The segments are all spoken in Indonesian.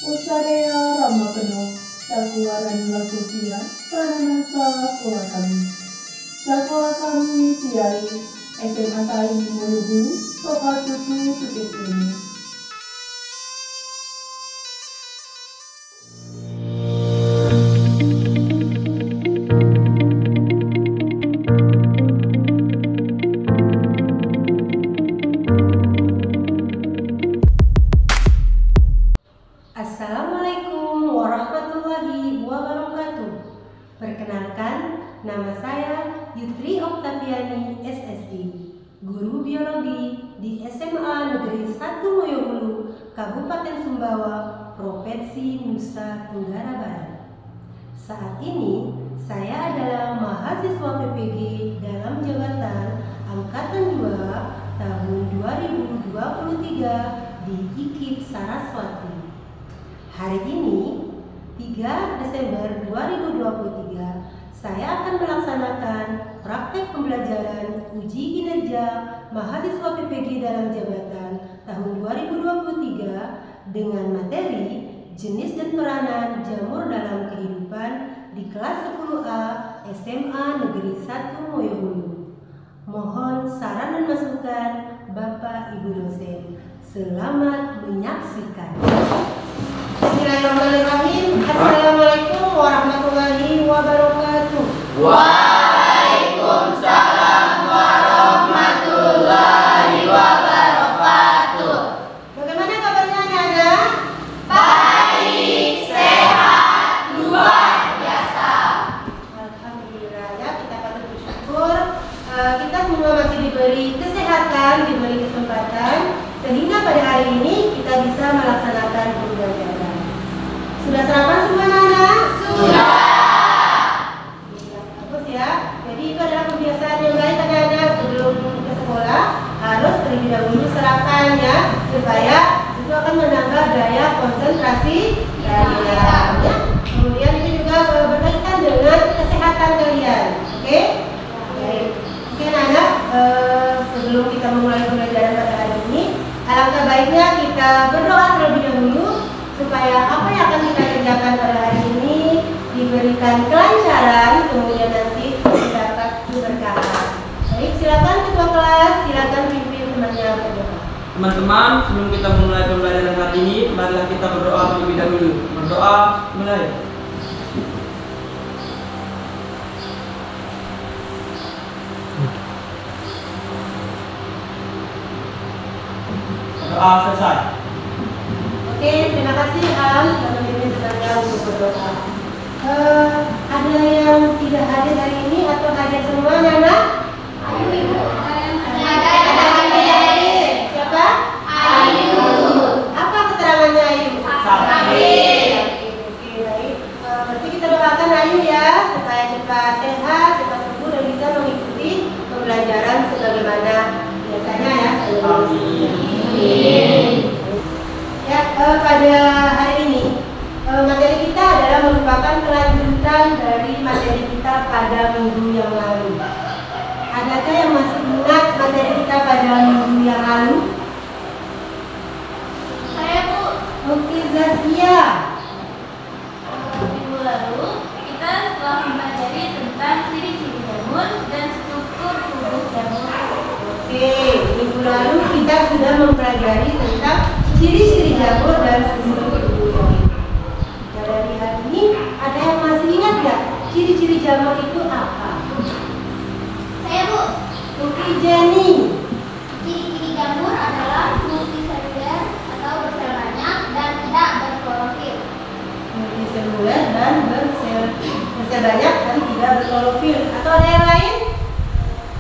Usarea Rama Penuh, Sakuaran Lakutia, Prananasa Sekolah kami. Sekolah kami Tiari, SMA Tai Moyobulu, Tokal Tutu Tukit ini. Assalamualaikum warahmatullahi wabarakatuh. Perkenalkan, nama saya Yutri Oktaviani SSI, guru biologi di SMA Negeri 1 Moyobulu, Kabupaten Sumbawa, Provinsi Nusa Tenggara Barat. Saat ini, saya adalah mahasiswa PPG dalam jabatan Angkatan 2 tahun 2023 di IKIP Saraswati. Hari ini, 3 Desember 2023, saya akan melaksanakan praktek pembelajaran uji kinerja mahasiswa PPG dalam jabatan tahun 2023 dengan materi jenis dan peranan jamur dalam kehidupan di kelas 10A SMA Negeri 1 Moyobulu. Mohon saran dan masukan Bapak Ibu dosen. Selamat menyaksikan. Bismillahirrahmanirrahim. Assalamualaikum warahmatullahi wabarakatuh. Waalaikumsalam warahmatullahi wabarakatuh. Bagaimana kabarnya anak-anak? Baik, sehat, luar biasa. Alhamdulillah ya, kita patut bersyukur. Kita semua masih diberi kesehatan, diberi kesempatan, sehingga pada hari ini kita bisa melaksanakan pembelajaran. Sudah sarapan semua anak-anak? Sudah. Bagus ya. Jadi itu adalah kebiasaan yang baik anak-anak, sebelum ke sekolah harus terlebih dahulu sarapan ya, supaya itu akan menambah daya konsentrasi kalian ya. Kemudian itu juga berkaitan dengan kesehatan kalian. Oke? Baik. Oke anak-anak, sebelum kita memulai pembelajaran pada hari ini, alangkah baiknya kita berdoa terlebih dahulu supaya apa yang akan kita kerjakan pada hari ini diberikan kelancaran, kemudian nanti mendapat keberkahan. Baik, silakan ketua kelas, silakan pimpin temannya berdoa. Teman-teman, sebelum kita memulai pembelajaran hari ini, marilah kita berdoa terlebih dahulu. Berdoa, mulai. Doa selesai. Oke, terima kasih Am sudah memimpin temannya untuk berdoa. Ada yang tidak hadir hari ini atau hadir semua anak-anak? Ayu, Ibu. Ada yang tidak hadir. Siapa? Ayu. Apa keterangannya Ayu? Sakit. Oke, baik. Berarti kita doakan Ayu ya, supaya cepat sehat, cepat sembuh dan bisa mengikuti pembelajaran sebagaimana biasanya ya. Amin. Ya, pada hari ini materi kita adalah merupakan kelanjutan dari materi kita pada minggu yang lalu. Adakah yang masih ingat materi kita pada minggu yang lalu? Saya, Bu. Oke, Zaskia. Minggu lalu kita telah mempelajari tentang ciri-ciri jamur dan struktur tubuh jamur. Oke, minggu lalu kita sudah mempelajari tentang ciri-ciri jamur dan struktur tubuh jamur. Nah, dari hari ini ada yang masih ingat nggak ciri-ciri jamur itu apa? Saya, Bu. Oke, Jenny. Ciri-ciri jamur adalah multiseluler atau bersel banyak dan tidak berklorofil. Multiseluler dan bersel banyak dan tidak berklorofil. Atau ada yang lain?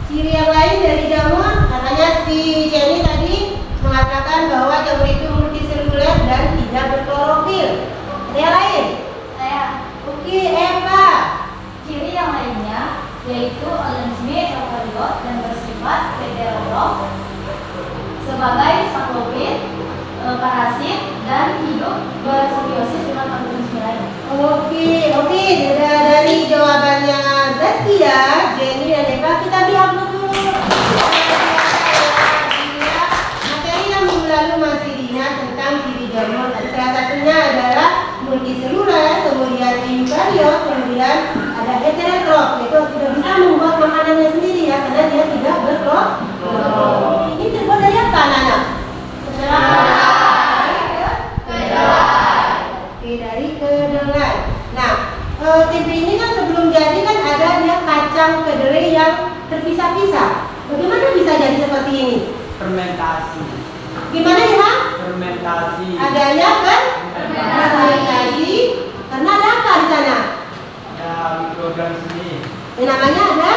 Ciri yang lain dari jamur? Katanya si Jenny tadi mengatakan bahwa jamur itu multiseluler dan tidak berklorofil. Ada yang lain? Saya. Oke, Eva. Ciri yang lainnya yaitu organisme eukariot dan bersifat heterolog sebagai saklopid, parasit, dan hidup bersimbiosis dengan organisme lain. Oke, dari jawabannya Zaskia, Jenny dan Eva, kita bilang dulu. Materi yang minggu lalu masih diingat tentang ciri jamur. Salah satunya adalah bisa. Bagaimana bisa jadi seperti ini? Fermentasi. Gimana ya? Fermentasi. Adanya kan? Fermentasi. Karena ada apa di sana? Ada mikroorganisme. Yang namanya ada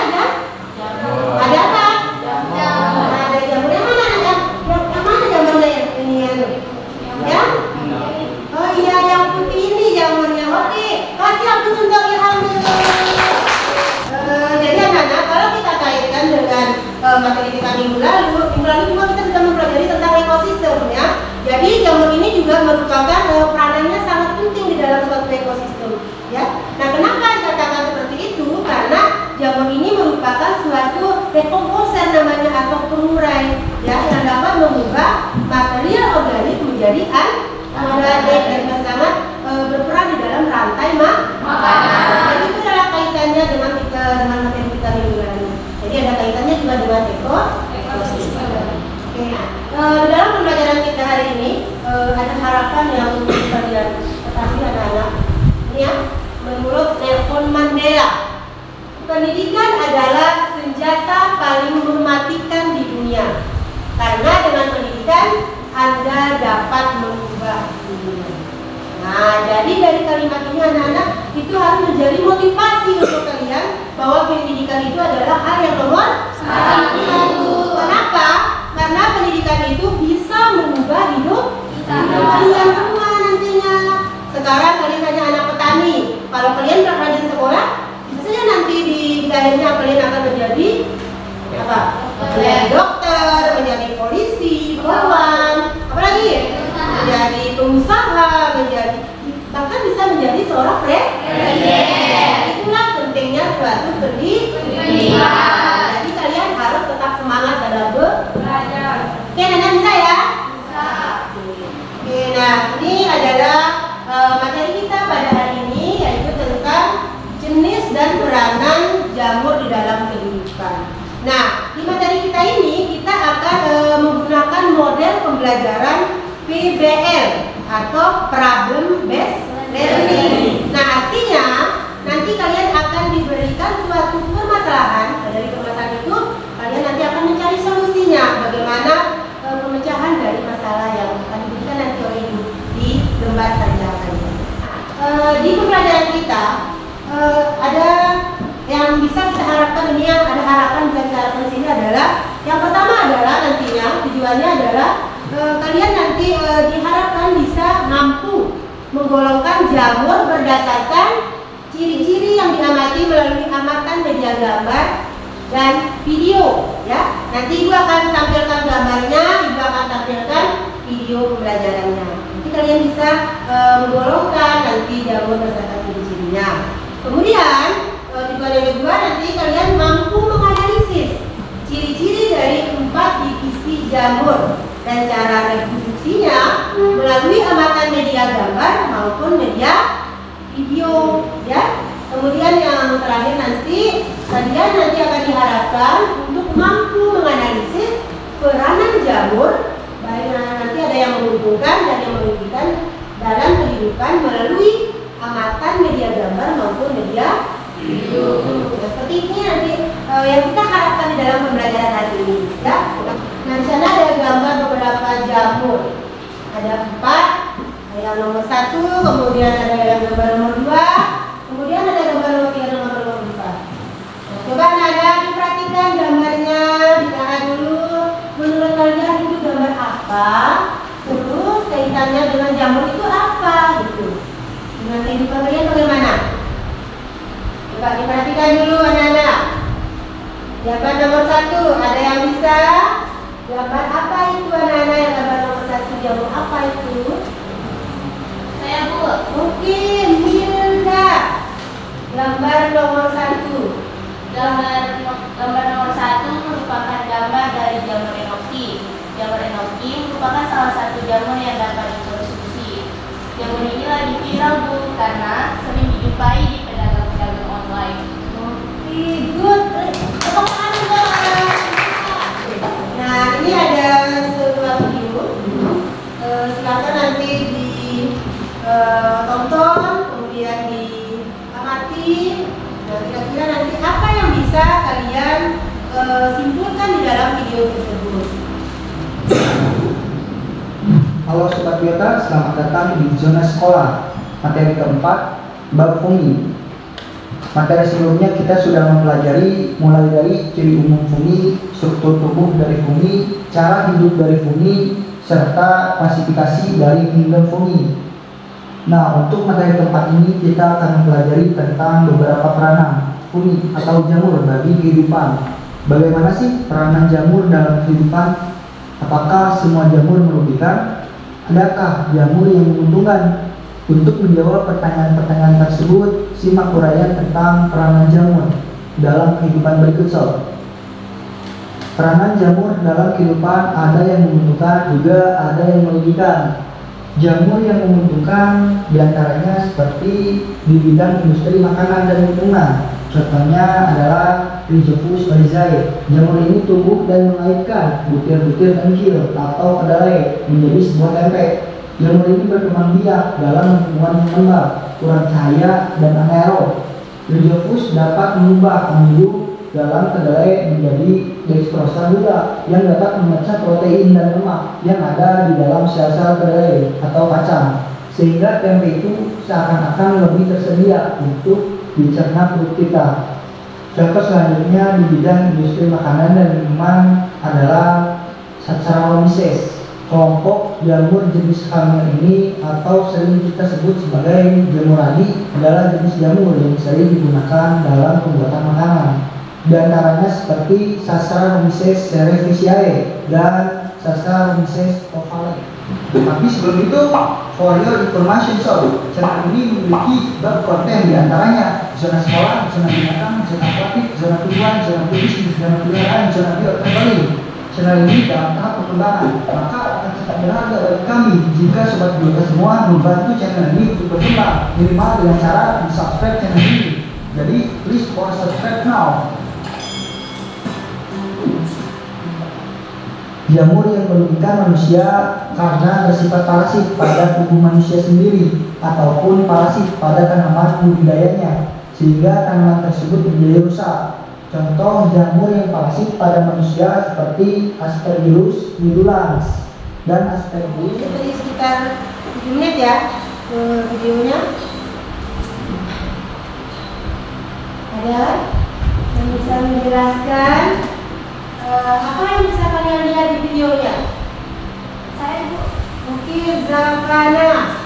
jamur. Ada apa? Ada jamur. Yang mana ada? Yang mana jamurnya ini ya? Oh iya, yang putih ini jamurnya. Oke, kasih aku untuk Ilham dulu. Jadi anak-anak, kalau kita kaitkan dengan materi kita minggu lalu juga kita sudah mempelajari tentang ekosistem ya. Jadi jamur ini juga merupakan peranannya sangat penting di dalam suatu ekosistem ya. Nah, kenapa dikatakan seperti itu? Karena jamur ini merupakan suatu dekomposer namanya atau pengurai ya, yang dapat mengubah material organik menjadi anorganik dan sangat berperan di dalam rantai makanan. Jadi itu adalah kaitannya dengan materi kita minggu lalu. Jadi ada kaitannya juga dengan ekosistem. Oke, dalam pembelajaran kita hari ini ada harapan yang kalian ketahui anak-anak. Ini ya, menurut Nelson Mandela, pendidikan adalah senjata paling mematikan di dunia. Karena dengan pendidikan Anda dapat mengubah dunia. Nah, jadi dari kalimat ini anak-anak itu harus menjadi motivasi untuk kalian bahwa pendidikan itu adalah hal yang nomor satu. Kenapa? Karena pendidikan itu bisa mengubah hidup kalian semua nantinya. Sekarang kalian hanya anak petani. Kalau kalian rajin sekolah, bisa saja nanti di akhirnya kalian akan menjadi apa? Menjadi dokter, menjadi polisi, polwan, apalagi menjadi pengusaha, bahkan bisa menjadi seorang presiden. Itulah pentingnya suatu pendidikan. Jadi kalian harus tetap semangat dalam belajar. Oke, Nana bisa ya? Bisa. Oke, nah ini adalah materi kita pada hari ini, yaitu tentang jenis dan peranan jamur di dalam kehidupan. Nah, di materi kita ini kita akan menggunakan model pembelajaran PBL atau Problem Based Learning. Nah, artinya nanti kalian akan diberikan suatu permasalahan. Dari permasalahan itu kalian nanti akan mencari solusinya. Bagaimana pemecahan dari masalah yang akan diberikan nanti oleh ibu di lembar tanjakannya. Di pembelajaran kita ada yang bisa kita harapkan, ini yang ada harapan bisa kita harapkan di sini adalah yang pertama adalah nantinya tujuannya adalah kalian nanti diharapkan bisa mampu menggolongkan jamur berdasarkan ciri-ciri yang diamati melalui amatan media gambar dan video ya. Nanti ibu akan tampilkan gambarnya, ibu akan tampilkan video pembelajarannya. Nanti kalian bisa menggolongkan nanti jamur berdasarkan ciri-cirinya. Kemudian tujuan yang kedua nanti kalian mampu menganalisis ciri-ciri dari 4 divisi jamur dan cara reproduksinya melalui amatan media gambar maupun media video ya. Kemudian yang terakhir nanti kalian nanti akan diharapkan untuk mampu menganalisis peranan jamur, baik nanti ada yang menguntungkan dan yang merugikan dalam kehidupan melalui amatan media gambar maupun media video. Seperti ini nanti yang kita harapkan di dalam pembelajaran hari ini ya. Nah, di sana ada gambar beberapa jamur. Ada 4, yang nomor 1, kemudian ada yang gambar nomor 2, kemudian ada gambar nomor 3, nomor 4. Nah, coba Nada diperhatikan gambarnya, ditahan dulu. Menurut kalian itu gambar apa? Terus kaitannya dengan jamur itu apa gitu? Dengan kehidupan kalian bagaimana? Coba diperhatikan dulu anak-anak. Gambar nomor 1, ada yang bisa? Gambar apa itu anak-anak yang gambar nomor 1? Jamur apa itu? Saya Bu. Oke, Milda. Gambar nomor 1. Gambar nomor 1 merupakan gambar dari jamur enoki. Jamur enoki merupakan salah satu jamur yang dapat dikonsumsi. Jamur ini lagi viral Bu karena sering dijumpai di pedagang-pedagang online. Oke, good. Tepuk tangan. Nah, ini ada sebuah video. Silakan nanti ditonton, kemudian diamati. Nah, kira-kira nanti apa yang bisa kalian simpulkan di dalam video tersebut. Halo Sobat Biota, selamat datang di Zona Sekolah. Materi keempat, bab fungi. Materi sebelumnya kita sudah mempelajari mulai dari ciri umum fungi, struktur tubuh dari fungi, cara hidup dari fungi, serta klasifikasi dari kingdom fungi. Nah, untuk materi keempat ini kita akan mempelajari tentang beberapa peranan fungi atau jamur bagi kehidupan. Bagaimana sih peranan jamur dalam kehidupan? Apakah semua jamur merugikan? Adakah jamur yang menguntungkan? Untuk menjawab pertanyaan-pertanyaan tersebut, simak uraian tentang peranan jamur dalam kehidupan berikut sob. Peranan jamur dalam kehidupan ada yang menguntungkan, juga ada yang merugikan. Jamur yang menguntungkan diantaranya seperti di bidang industri makanan dan lingkungan. Contohnya adalah Rhizophus oryzae. Jamur ini tumbuh dan mengaitkan butir-butir tengkil atau kedelai menjadi sebuah tempe. Jamur ini berkembang biak dalam lingkungan yang lembab, kurang cahaya, dan anaerob. Rhizophus dapat mengubah amino dalam kedelai menjadi dextrosa gula yang dapat memecah protein dan lemak yang ada di dalam sel-sel kedelai atau kacang, sehingga tempe itu seakan-akan lebih tersedia untuk dicerna perut kita. Contoh selanjutnya di bidang industri makanan dan minuman adalah Saccharomyces. Kelompok jamur jenis Camel ini atau sering kita sebut sebagai jamur radi adalah jenis jamur yang sering digunakan dalam pembuatan makanan. Di antaranya seperti Saccharomyces cerevisiae dan Saccharomyces ovale. Tapi sebelum itu, for your information, channel ini memiliki bab konten di antaranya zona sekolah, zona binatang, zona aquatik, zona tumbuhan, zona bisnis, zona peliharaan, zona bioteknologi. Channel ini dalam tahap perkembangan, maka akan sangat berharga bagi kami jika sobat biota semua membantu channel ini untuk berkembang, minimal dengan cara di subscribe channel ini. Jadi please for subscribe now. Jamur yang merugikan manusia karena bersifat parasit pada tubuh manusia sendiri ataupun parasit pada tanaman budidayanya, sehingga tanaman tersebut menjadi rusak. Contoh jamur yang parasit pada manusia seperti Aspergillus nidulans dan Aspergillus. Jadi sekitar 7 menit ya videonya. Ada yang bisa menjelaskan apa yang bisa kalian lihat di videonya? Saya Bu, Mungkin Zafana.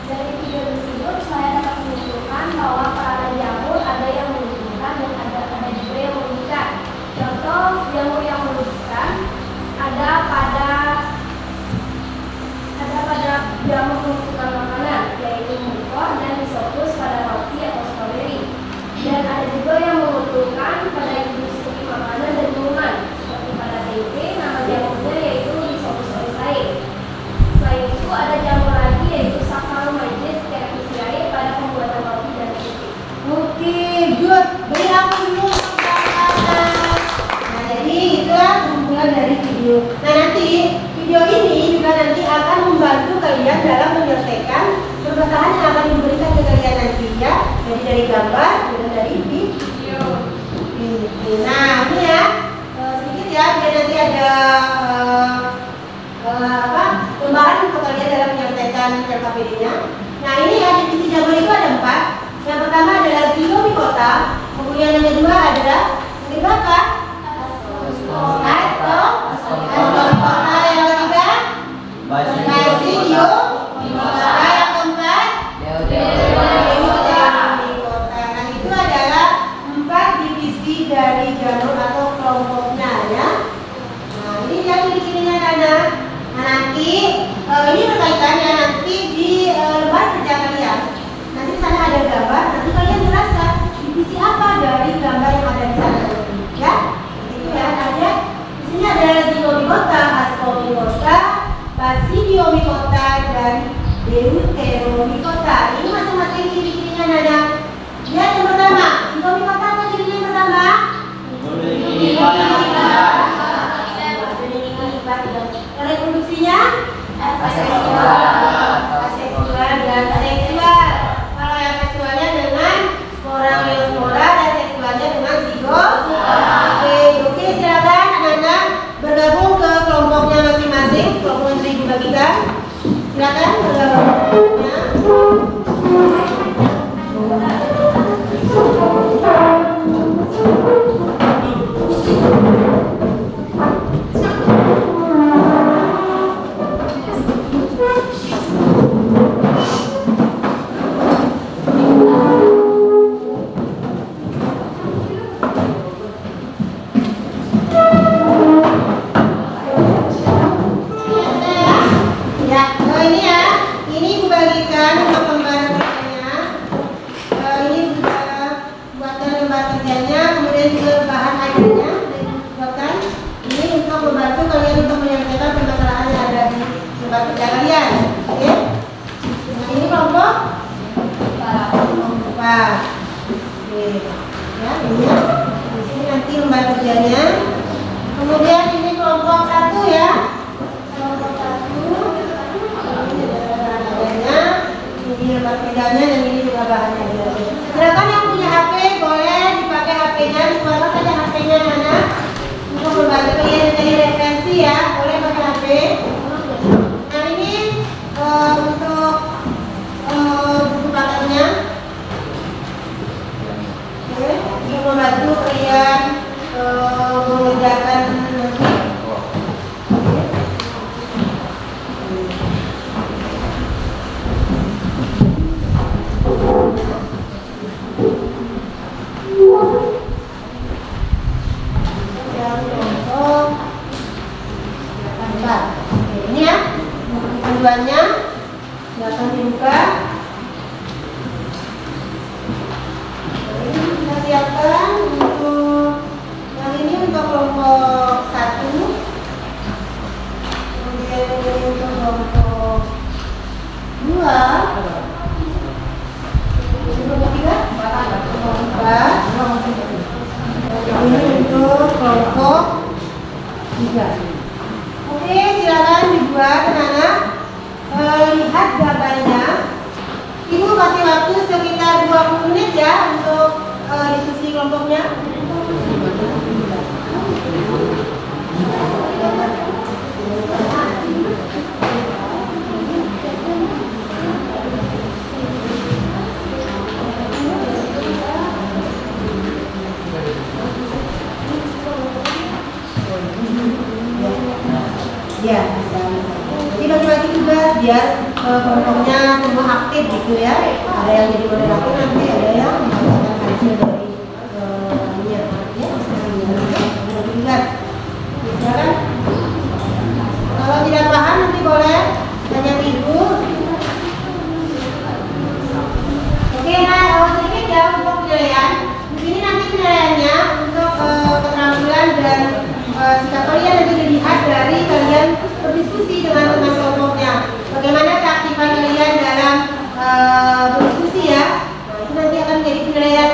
dari video tersebut saya dapat menunjukkan bahwa peranan jamur ada yang menguntungkan dan ada juga yang merugikan. Contoh jamur yang merugikan ada pada jamur pembusukan makanan, yaitu mukor dan Rhizopus pada roti atau stroberi. Dan ada juga yang menguntungkan pada industri makanan dan minuman, seperti pada tempe, nama jamurnya yaitu Rhizophus oryzae. Selain itu ada jamur lagi yaitu Saccharomyces cerevisiae pada pembuatan roti dan tempe. Oke, good. Beri aku dulu Zafana. Nah, jadi itulah kesimpulan dari video. Nah, nanti video ini juga nanti akan membantu kalian dalam menyelesaikan permasalahan yang akan diberikan ke kalian nanti ya. Jadi dari gambar dan dari video. Nah, ini ya sedikit ya, biar nanti ada gambaran untuk kalian dalam menyelesaikan LKPD-nya. Nah, ini ya divisi jamur itu ada 4. Yang pertama adalah Zygomicota, kemudian yang kedua adalah apa? Ascomicota, yang ketiga Basidiomycota, yang keempat Deuteromycota. Nah, itu adalah 4 divisi dari jamur atau kelompoknya ya. Nah, ini dia ciri-cirinya anak. Nah, nanti ini berkaitannya nanti di lembar kerja kalian. Nanti di sana ada gambar, nanti kalian jelaskan divisi apa dari gambar yang ada di sana ya. Itu ya, ada di sini ada Zygomicota, Ascomicota, Basidiomycota dan Deuteromycota. Ini masing-masing ciri-cirinya Nana. Lihat yang pertama, Zygomicota apa cirinya yang pertama? Reproduksinya aseksual dan seksual. Kalau yang seksualnya dengan spora meiospora dan seksualnya dengan zigot. Oke, Silakan bergabungnya. Ini ibu bagikan untuk lembar kerjanya. Ini buatan lembar kerjanya, kemudian juga bahan ajarnya buatkan. Ini untuk membantu kalian untuk menyelesaikan permasalahan yang ada di lembar kerja kalian. Oke? Nah, ini kelompok pas. Oke. Ya, ini ya. Di sini nanti lembar kerjanya. Kemudian ini kelompok 1 ya. Kelompok 1. Ini lembar kerjanya dan ini juga bahannya. Silakan yang punya HP boleh dipakai HP-nya, dikeluarkan saja HP-nya mana untuk membantu kalian mencari referensi ya, boleh pakai HP. Nah ini untuk buku pakarnya, oke, untuk membantu kalian mengerjakan nanti. Ini ya buku panduannya, silakan dibuka. Ini kita siapkan untuk yang ini untuk kelompok 1, kemudian ini untuk kelompok 2, kelompok 3, kelompok 4, ini untuk kelompok 3. Oke, silakan dibuat anak-anak. Lihat gambarnya. Ibu kasih waktu sekitar 20 menit ya untuk diskusi kelompoknya. Ya, bisa. Jadi bagi-bagi juga biar kelompoknya semua aktif gitu ya. Ada yang jadi moderator nanti, ada yang membacakan hasil dari ininya, ya, bagi tugas. Silakan. Kalau tidak paham nanti boleh tanya ke ibu. Oke, nah sedikit ya untuk penilaian. Di sini nanti penilaiannya untuk keterampilan dan sikap kalian nanti dilihat dari kalian berdiskusi dengan teman kelompoknya. Bagaimana keaktifan kalian dalam berdiskusi ya. Nah, itu nanti akan menjadi penilaian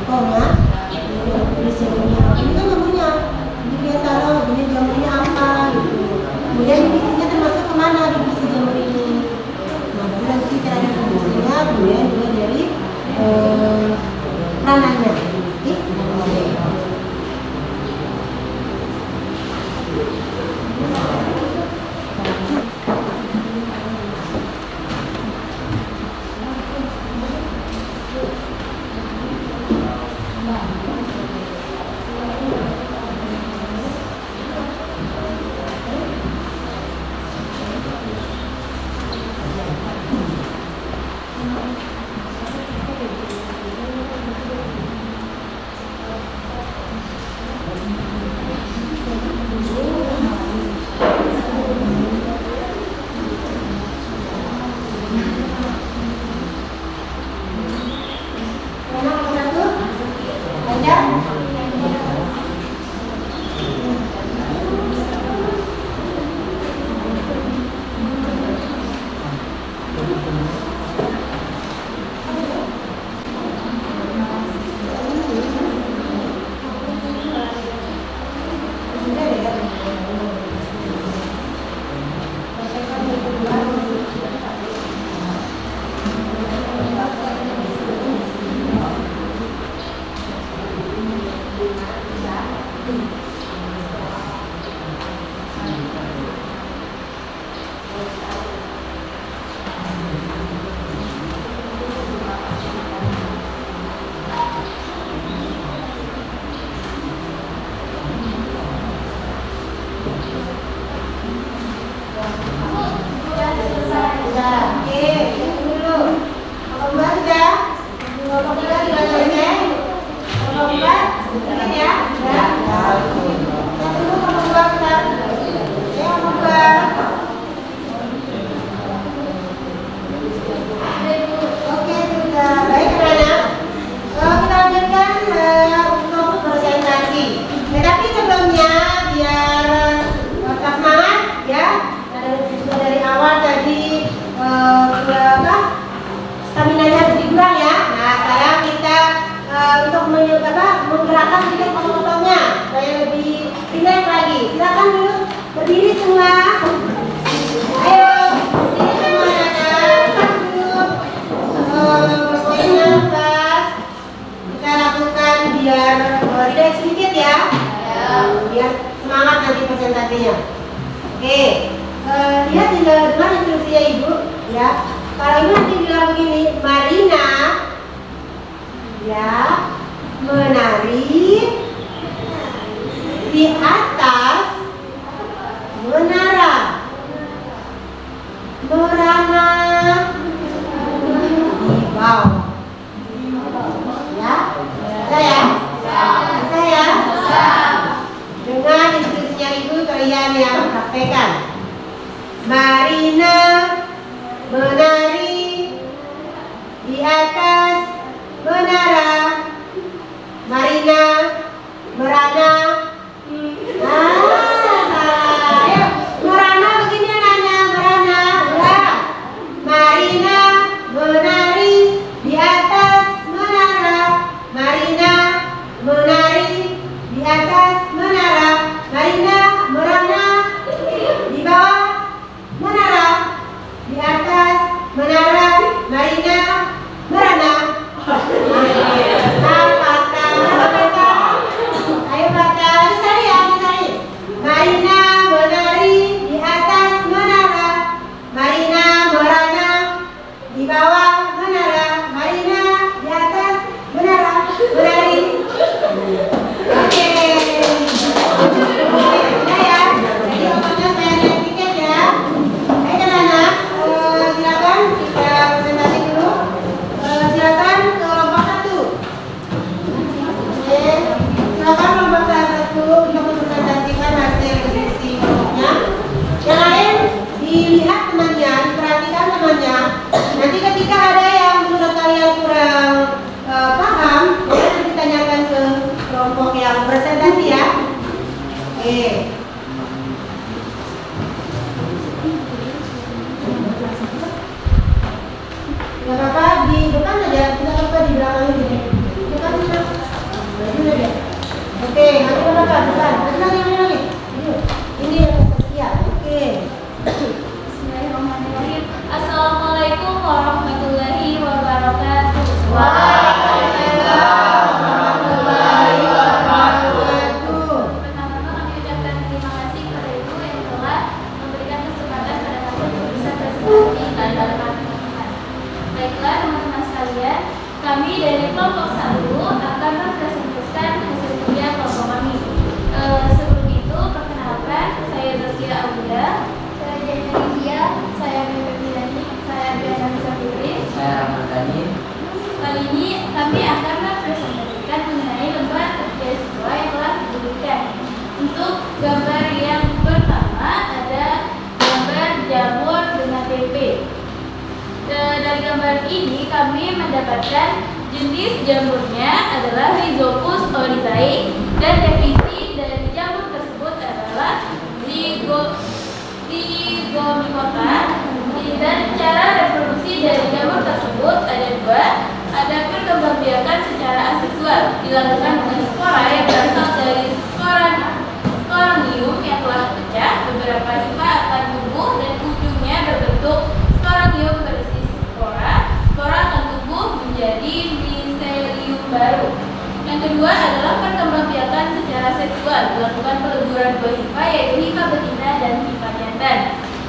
tokohnya. Tulis jamurnya. Ini kan jamurnya. Jadi dia taruh ini jamurnya apa gitu. Kemudian divisinya termasuk kemana divisi jamur ini. Nah, baru nanti kita ada divisinya, kemudian juga dari peranannya. Oke? menggerakkan sedikit potong-potongnya supaya lebih rileks lagi. Silakan dulu berdiri semua. Ayo berdiri semua anak-anak. Duduk. Pokoknya nafas. Kita lakukan biar rileks sedikit ya. Biar semangat nanti presentasinya. Oke. Lihat dengar instruksinya Ibu ya. Kalau Ibu nanti bilang begini, Marina ya menari di atas menara, merana di bawah. Ya, saya, dengan instruksinya Ibu kalian yang praktekkan. Marina menari di atas menara, Marina merana. Merana begini nanya, merana. Marina menari di atas menara, Marina menari di atas menara, Marina merana di bawah menara, di atas menara, Marina merana. Ayo kata, saya menari. Marina menari di atas menara, Marina merana di bawah menara, Marina di atas menara, menari. Oke. Nah ya, jadi pokoknya saya lihat tiket ya. Ayo anak, silakan kita presentasi dulu. Silakan ke kelompok 1. Oke, silakan kelompok 1 untuk mempresentasikan hasil diskusi kelompoknya. Yang lain dilihat temannya, diperhatikan temannya. Nanti ketika ada yang menurut kalian kurang paham, boleh ditanyakan ke kelompok yang presentasi ya. Oke. Gak apa-apa di depan aja, tidak apa-apa di belakang ini. Depan Kali ini kami akan mempresentasikan mengenai lembar kerja siswa yang telah diberikan. Untuk gambar yang pertama ada gambar jamur dengan tempe. Dari gambar ini kami mendapatkan jenis jamurnya adalah Rhizopus oryzae dan definisi dari jamur tersebut adalah zygomicota. Dan cara reproduksi dari jamur tersebut ada dua. Ada perkembangbiakan secara aseksual dilakukan dengan spora yang berasal dari sporanium yang telah pecah. Beberapa hifa akan tumbuh dan ujungnya berbentuk sporanium berisi spora. Spora akan tumbuh menjadi miselium baru. Yang kedua adalah perkembangbiakan secara seksual dilakukan peleburan dua hifa, yaitu hifa betina dan hifa jantan.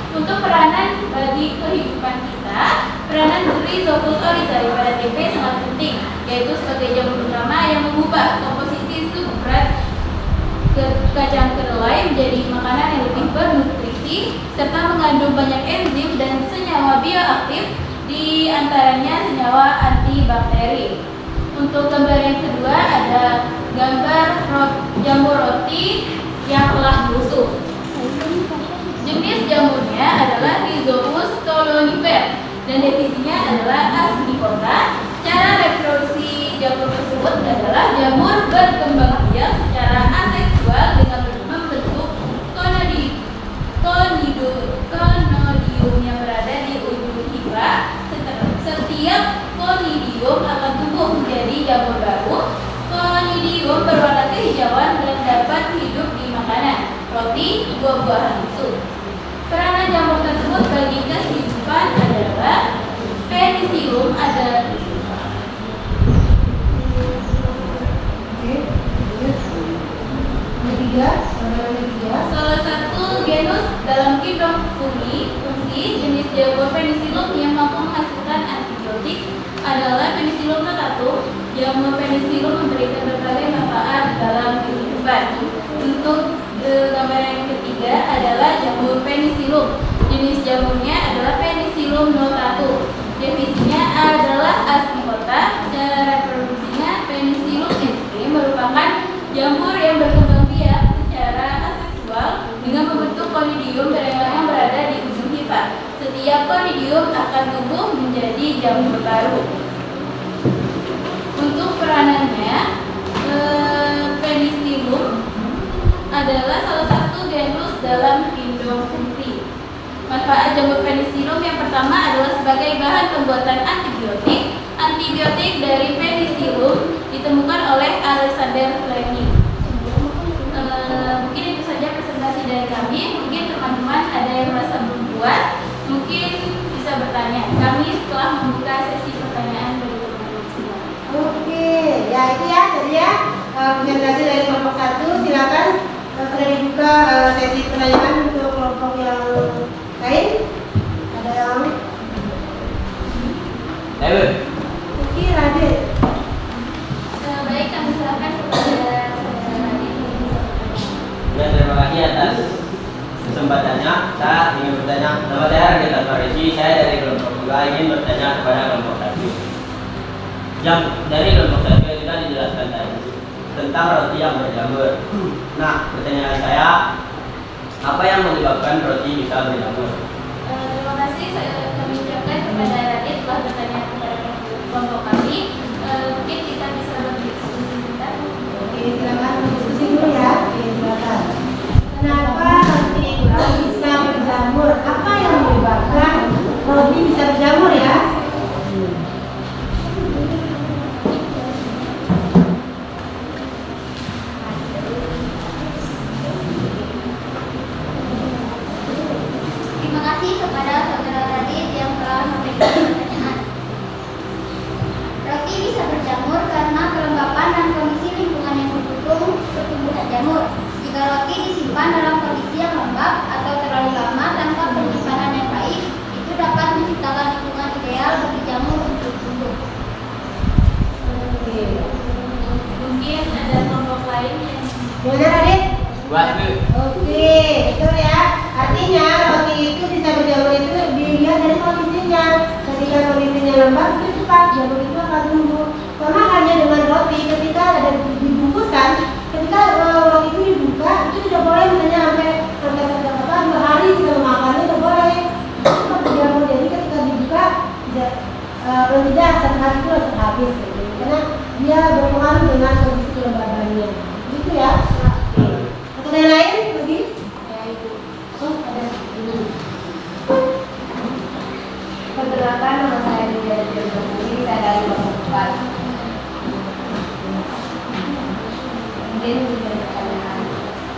Untuk peranan bagi kehidupan kita, peranan Rhizopus oryzae pada tempe sangat penting, yaitu sebagai jamur utama yang mengubah komposisi substrat kacang kedelai menjadi makanan yang lebih bernutrisi serta mengandung banyak enzim dan senyawa bioaktif, di antaranya senyawa antibakteri. Untuk gambar yang kedua ada gambar jamur roti yang telah busuk. Jenis jamurnya adalah Rhizopus stolonifer dan definisinya adalah Asmicota. Cara reproduksi jamur tersebut adalah jamur berkembang biak secara aseksual dengan membentuk konodium yang berada di ujung hifa. Setiap konidium akan tumbuh menjadi jamur baru. Konidium berwarna kehijauan dan dapat hidup di makanan, roti, buah-buahan busuk. Peranan jamur tersebut bagi kehidupan adalah penicillium ada. Salah satu genus dalam kingdom fungsi jenis jamur penicillium yang mampu menghasilkan antibiotik adalah Penicillium notatum. Jamur penicillium memberikan berbagai manfaat dalam kehidupan. Untuk gambar yang ketiga adalah jamur penicillium. Jenis jamurnya adalah Penicillium notatum. Definisinya adalah Asmicota. Cara reproduksinya Penicillium sp merupakan jamur yang berkembang biak secara aseksual dengan membentuk konidium yang berada di ujung hifa. Setiap konidium akan tumbuh menjadi jamur baru. Untuk peranannya, Penicillium adalah salah satu genus dalam kingdom fungsi. Manfaat jamur penicillium yang pertama adalah sebagai bahan pembuatan antibiotik. Antibiotik dari penicillium ditemukan oleh Alexander Fleming. Mungkin itu saja presentasi dari kami. Mungkin teman-teman ada yang merasa belum puas, mungkin bisa bertanya. Kami telah membuka sesi pertanyaan bagi teman-teman semua. Oke, ya itu ya tadi ya presentasi dari kelompok 1. Silakan sudah dibuka sesi pertanyaan untuk kelompok yang lain. Ada yang Oke, Radit. Baik, kami silakan kepada saudara Radit. Terima kasih atas kesempatannya. Saya ingin bertanya. Nama saya Radit Alfarisi. Saya dari kelompok 2 ingin bertanya kepada kelompok 1. Yang dari kelompok 1 yang sudah dijelaskan tadi tentang roti yang berjamur. Nah, pertanyaan saya, apa yang menyebabkan roti bisa berjamur? Terima kasih kami ucapkan kepada Radit telah bertanya kepada kelompok kami. Mungkin kita bisa berdiskusi sebentar. Oke, silakan diskusi dulu ya. Oke, silakan. Kenapa roti itu bisa berjamur? Apa yang menyebabkan roti bisa berjamur ya? Terima kasih kepada saudara Radit yang telah memberikan pertanyaan. Roti bisa berjamur karena kelembapan dan kondisi lingkungan yang mendukung pertumbuhan jamur. Jika roti disimpan dalam kondisi yang lembab atau terlalu lama tanpa penyimpanan yang baik, itu dapat menciptakan lingkungan ideal bagi jamur untuk tumbuh. Oke. Mungkin ada kelompok lain yang Gimana Radit? Oke, betul ya. Artinya roti itu bisa berjamur itu dilihat dari kondisinya. Ketika kondisinya lembab itu cepat, jamur itu akan tumbuh. Sama halnya dengan roti, ketika ada di bungkusan, ketika roti itu dibuka, itu tidak boleh misalnya sampai 2 hari kita memakannya, tidak boleh. Seperti jamur, jadi ketika dibuka tidak 1 hari itu langsung habis, gitu. Karena dia berpengaruh dengan kondisi kelembabannya. Gitu ya. Oke. Atau yang lain lagi? Ya itu. Oh, ada ini. Perkenalkan, nama saya Dinda Dirgantini, saya dari kelompok 4. Mungkin juga pertanyaan.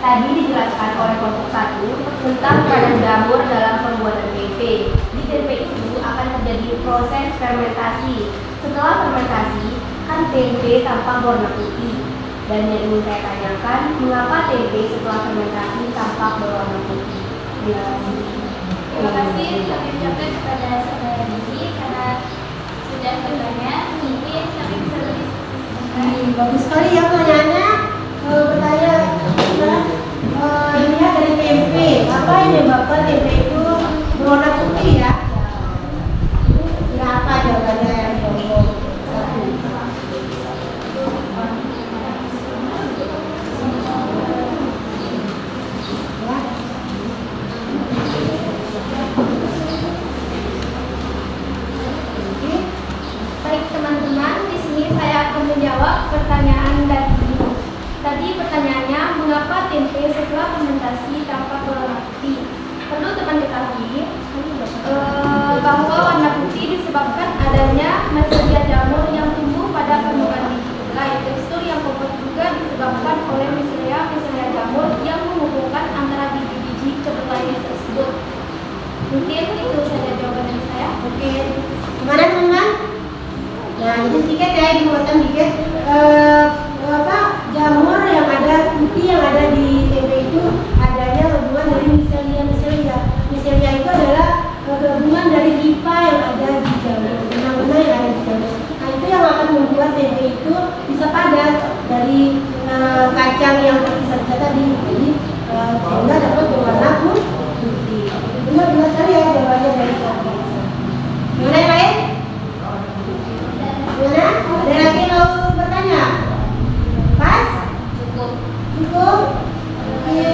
Tadi dijelaskan oleh kelompok 1 tentang peranan jamur dalam pembuatan tempe. Di tempe itu akan terjadi proses fermentasi. Setelah fermentasi, kan tempe tampak warna putih. Dan yang ingin saya tanyakan, mengapa tempe setelah fermentasi tampak berwarna putih? Terima kasih kami ucapkan kepada saudara Didi karena sudah bertanya. Mungkin kami bisa berdiskusi. Bagus sekali ya pertanyaannya. Bertanya lihat dari tempe, apa yang menyebabkan tempe itu berwarna putih ya? Ya apa jawabannya yang kelompok 1? Baik teman-teman, di sini saya akan menjawab pertanyaan dari Ibu. Tadi pertanyaannya, mengapa tempe setelah fermentasi tampak berwarna putih? Perlu teman ketahui bahwa warna putih disebabkan adanya miseria jamur yang tumbuh pada kandungan biji kedelai. Tekstur yang kokoh juga disebabkan oleh miseria jamur yang menghubungkan antara biji-biji kedelai tersebut. Mungkin itu saja jawaban dari saya. Oke, gimana teman-teman? Nah, jadi sedikit ya, dibuatkan dikit. Jamur yang ada putih yang ada di tempe itu adanya hubungan dari miseria. Miseria itu adalah gabungan dari lipa yang ada di jamur, benang-benang yang ada di jamur. Nah, itu yang akan membuat tempe itu bisa padat dari kacang yang terpisah tadi. Jadi sehingga dapat berwarna putih. Benar sekali ya jawabannya dari kelompok. Gimana yang lain? Gimana? Ada lagi mau bertanya? Pas? Cukup? Oke.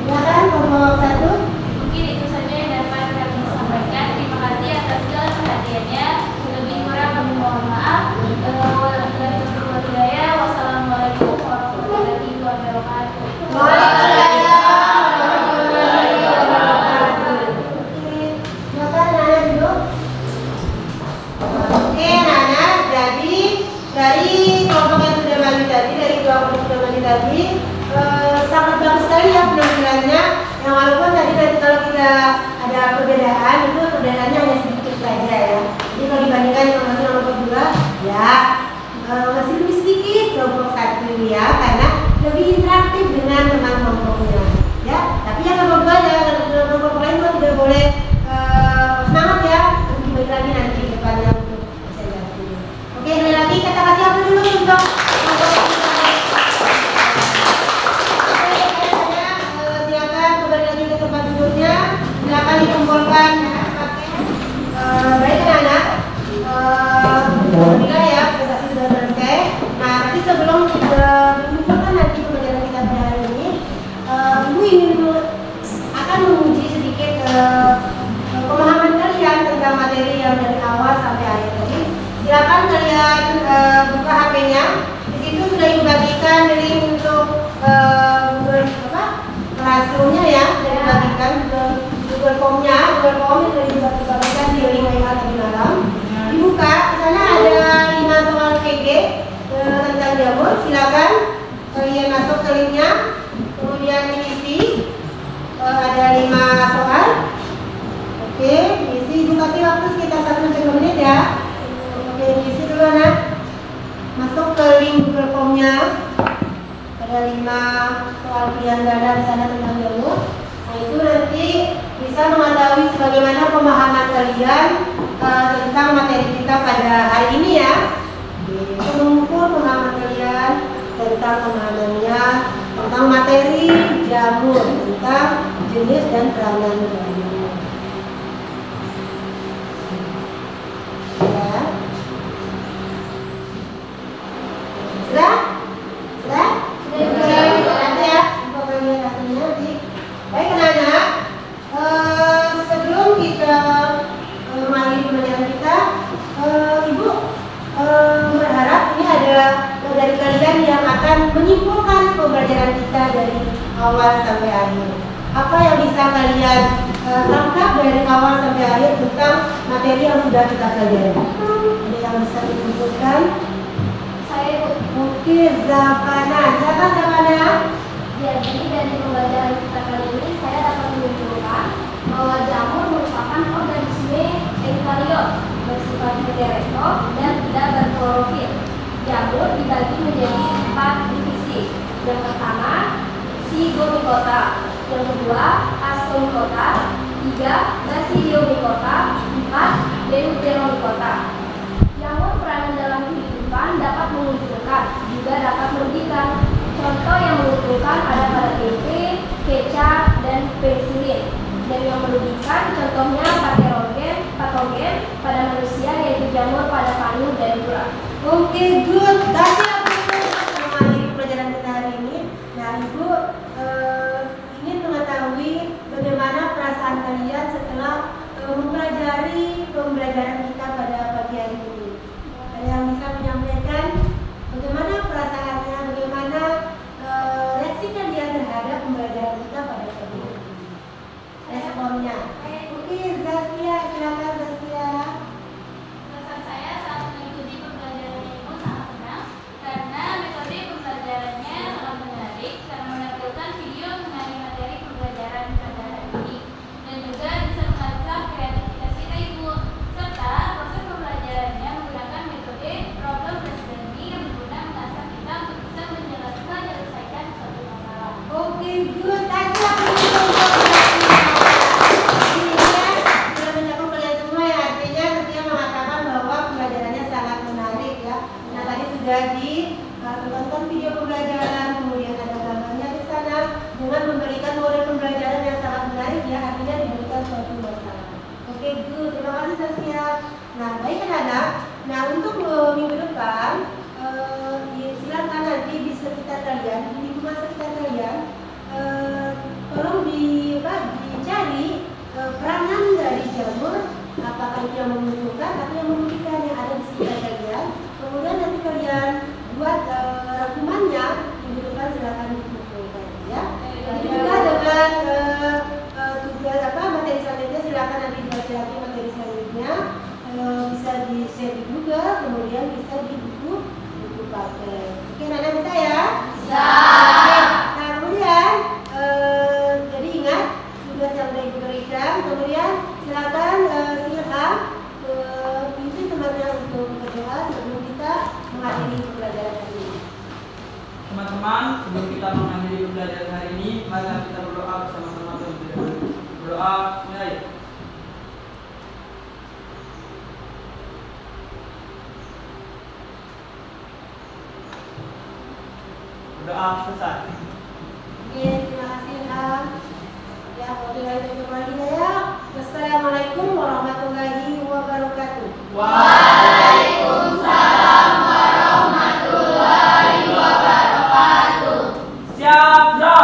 Silakan kelompok 1. Mungkin itu saja yang dapat kami sampaikan. Terima kasih atas segala perhatiannya. Lebih kurang kami mohon maaf. Wassalamualaikum warahmatullahi wabarakatuh. Dari kelompok yang sudah maju tadi, dari kelompok yang sudah maju tadi, sangat bagus sekali ya penampilannya. Yang walaupun tadi nanti kalau kita ada perbedaan, itu perbedaannya hanya sedikit saja ya. Jadi kalau dibandingkan kelompok 2, ya masih lebih sedikit kelompok 1 ya, karena lebih interaktif dengan teman kelompoknya. Ya, tapi yang kelompok 2 ya, kelompok lain juga tidak boleh semangat ya, untuk dibagi lagi nanti ke depannya untuk presentasi. Oke, sekali lagi kita kasih apa dulu untuk silakan kembali lagi ke tempat duduknya. Silakan dikumpulkan baik anak-anak. Alhamdulillah ya, presentasi sudah selesai. Nah, tapi sebelum kita mengumpulkan nanti pembelajaran kita pada hari ini, Ibu ingin akan menguji sedikit pemahaman kalian tentang materi yang dari awal sampai akhir tadi. Silakan kalian buka HP-nya. Di situ sudah dibagikan link untuk Google Classroom-nya ya, sudah dibagikan Google Form-nya. Google Form sudah dibagikan di link WA tadi malam. Dibuka, di sana ada 5 soal PG tentang jamur. Silakan kalian masuk ke linknya, kemudian isi. Ada 5 soal. Oke, isi. Ibu kasih waktu sekitar 1-2 menit ya. Oke, isi dulu anak. Masuk ke link Google Form-nya. Ada 5 soal pilihan ganda di sana tentang jamur. Nah, itu nanti bisa mengetahui sebagaimana pemahaman kalian tentang materi kita pada hari ini ya. Mengukur pemahaman kalian tentang pemahamannya tentang materi jamur, tentang jenis dan peranan jamur. Ya. awal sampai akhir. Apa yang bisa kalian tangkap dari awal sampai akhir tentang materi yang sudah kita pelajari? Ada yang bisa dikumpulkan? Saya ikut. Oke, Zavana. Siapa Zavana? Jadi dari pembelajaran kita kali ini saya dapat menunjukkan bahwa jamur merupakan organisme eukariot bersifat heterotrof dan tidak berklorofil. Jamur dibagi menjadi 4 divisi. Yang pertama, Zygomicota, yang kedua, Ascomicota, 3, Basidiomicota, 4, Deuteromicota. Jamur peranan dalam kehidupan dapat menguntungkan, juga dapat merugikan. Contoh yang menguntungkan ada pada tempe, kecap, dan penisilin. Dan yang merugikan contohnya patogen pada manusia yaitu jamur pada panu dan urat. Oke, good. Kasih aku mengakhiri pelajaran kita hari ini. Nah, Ibu ingin mengetahui bagaimana perasaan kalian setelah mempelajari pembelajaran kita pada pagi hari ini. Ada yang bisa menyampaikan bagaimana perasaannya, bagaimana reaksi kalian terhadap pembelajaran kita pada pagi ini? Responnya. Oke, Zaskia, silakan Zaskia. Perasaan saya saat mengikuti pembelajaran ini pun sangat senang karena metode pembelajarannya sangat menarik karena menampilkan video mengenai materi pembelajaran pada hari ini dan juga bisa mengasah kreativitas kita Ibu, serta proses pembelajarannya menggunakan metode problem based learning yang berguna mengasah kita untuk bisa menyelesaikan suatu masalah. Oke, good. Kasih aku sudah mencakup kalian semua ya, artinya Zaskia mengatakan bahwa pembelajarannya sangat menarik ya. Nah, tadi sudah ditonton video pembelajaran, kemudian ada gambarnya di sana dengan memberikan model pembelajaran yang sangat menarik ya, artinya diberikan suatu masalah. Oke, good. Terima kasih Zaskia. Nah, baik anak-anak. Nah, untuk minggu depan silakan nanti di sekitar kalian, di rumah sekitar kalian, tolong dicari peranan dari jamur, apakah itu yang menguntungkan atau yang merugikan yang ada di sekitar kalian. Kemudian nanti kalian buat rangkumannya, minggu depan silakan dikumpulkan ya. Jadi juga dengan tugas materi selanjutnya silakan nanti dibaca lagi materi selanjutnya, bisa di share juga, kemudian bisa di buku paket. Oke, Nana bisa ya? Bisa. Nah, kemudian jadi ingat tugas yang sudah diberikan, kemudian silakan silakan pimpin temannya untuk berdoa sebelum kita mengakhiri pembelajaran hari ini. Teman-teman, sebelum kita mengakhiri pembelajaran hari ini, mari kita berdoa bersama-sama terlebih dahulu. Berdoa mulai. Berdoa selesai. Oke, terima kasih Ilham. Ya, wabillahi taufiq wal hidayah. Wassalamualaikum warahmatullahi wabarakatuh. Waalaikumsalam warahmatullahi wabarakatuh. Siap, Bro.